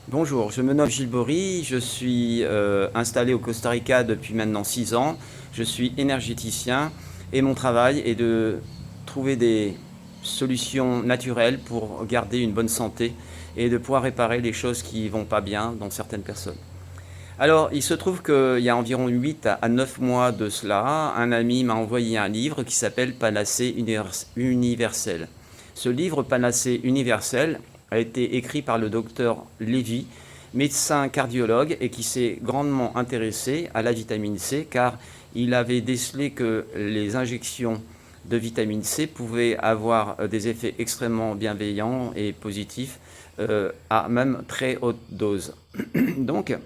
Bonjour, je me nomme Gilles Bory, je suis installé au Costa Rica depuis maintenant 6 ans. Je suis énergéticien et mon travail est de trouver des solutions naturelles pour garder une bonne santé et de pouvoir réparer les choses qui ne vont pas bien dans certaines personnes. Alors, il se trouve qu'il y a environ 8 à 9 mois de cela, un ami m'a envoyé un livre qui s'appelle Panacée universelle. Ce livre Panacée universelle a été écrit par le docteur Lévy, médecin cardiologue et qui s'est grandement intéressé à la vitamine C car il avait décelé que les injections de vitamine C pouvaient avoir des effets extrêmement bienveillants et positifs à même très haute dose. Donc,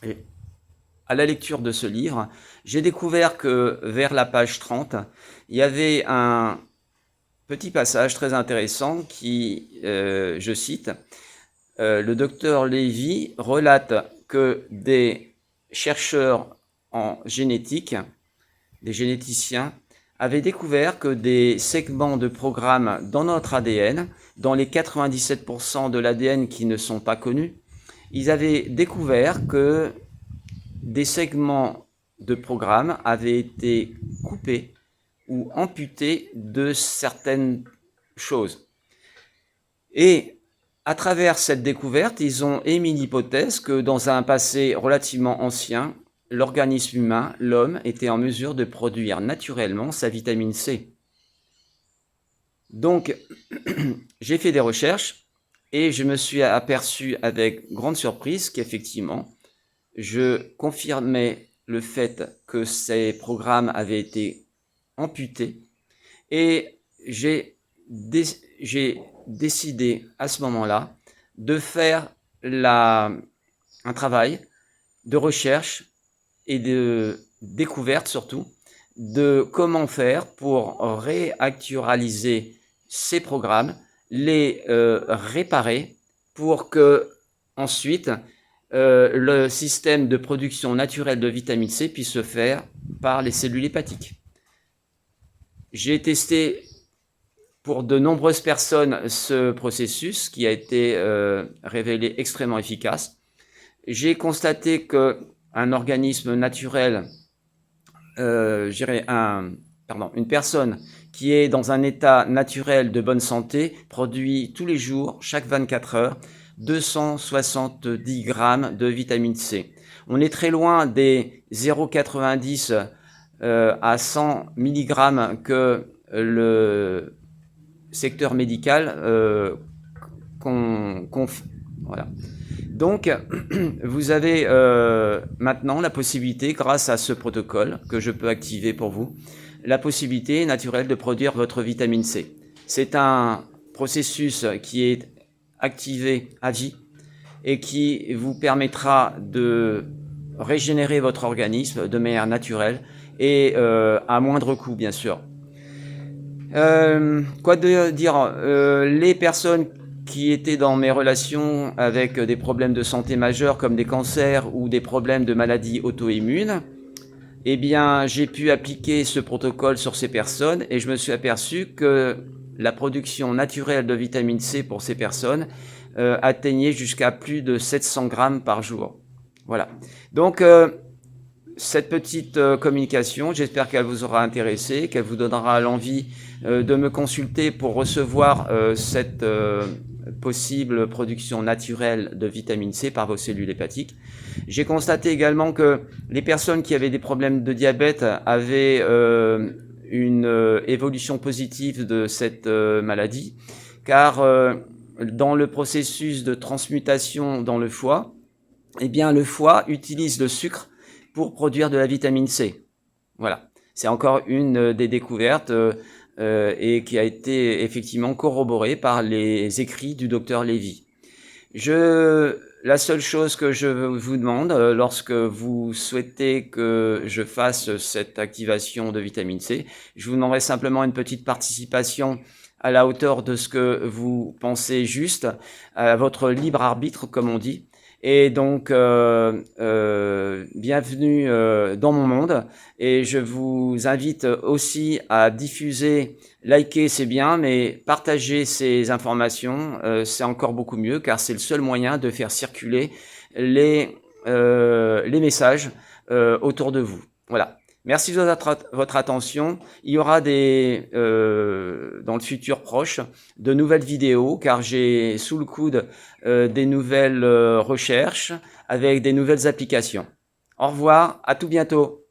et à la lecture de ce livre, j'ai découvert que vers la page 30, il y avait un petit passage très intéressant qui, je cite, le docteur Lévy relate que des chercheurs en génétique, des généticiens, avaient découvert que des segments de programmes dans notre ADN, dans les 97% de l'ADN qui ne sont pas connus, ils avaient découvert que des segments de programme avaient été coupés ou amputés de certaines choses. Et à travers cette découverte, ils ont émis l'hypothèse que dans un passé relativement ancien, l'organisme humain, l'homme, était en mesure de produire naturellement sa vitamine C. Donc, j'ai fait des recherches et je me suis aperçu avec grande surprise qu'effectivement, je confirmais le fait que ces programmes avaient été amputés et j'ai décidé à ce moment-là de faire un travail de recherche et de découverte surtout de comment faire pour réactualiser ces programmes, les réparer pour que ensuite le système de production naturelle de vitamine C puisse se faire par les cellules hépatiques. J'ai testé pour de nombreuses personnes ce processus qui a été révélé extrêmement efficace. J'ai constaté qu'un organisme naturel, une personne qui est dans un état naturel de bonne santé produit tous les jours, chaque 24 heures, 270 grammes de vitamine C. On est très loin des 0,90 à 100 mg que le secteur médical voilà. Donc, vous avez maintenant la possibilité, grâce à ce protocole que je peux activer pour vous, la possibilité naturelle de produire votre vitamine C. C'est un processus qui est activé à vie et qui vous permettra de régénérer votre organisme de manière naturelle et à moindre coût, bien sûr. Quoi de dire les personnes qui étaient dans mes relations avec des problèmes de santé majeurs comme des cancers ou des problèmes de maladies auto-immunes, eh bien, j'ai pu appliquer ce protocole sur ces personnes et je me suis aperçu que la production naturelle de vitamine C pour ces personnes atteignait jusqu'à plus de 700 grammes par jour. Voilà. Donc, cette petite communication, j'espère qu'elle vous aura intéressé, qu'elle vous donnera l'envie de me consulter pour recevoir cette possible production naturelle de vitamine C par vos cellules hépatiques. J'ai constaté également que les personnes qui avaient des problèmes de diabète avaient une évolution positive de cette maladie, car dans le processus de transmutation dans le foie, eh bien le foie utilise le sucre pour produire de la vitamine C. Voilà, c'est encore une des découvertes et qui a été effectivement corroborée par les écrits du docteur Lévy. La seule chose que je vous demande lorsque vous souhaitez que je fasse cette activation de vitamine C, je vous demanderai simplement une petite participation à la hauteur de ce que vous pensez juste, à votre libre arbitre, comme on dit. Et donc, bienvenue dans mon monde. Et je vous invite aussi à diffuser, liker, c'est bien, mais partager ces informations, c'est encore beaucoup mieux, car c'est le seul moyen de faire circuler les messages autour de vous. Voilà. Merci de votre attention. Il y aura dans le futur proche de nouvelles vidéos, car j'ai sous le coude des nouvelles recherches avec des nouvelles applications. Au revoir, à tout bientôt.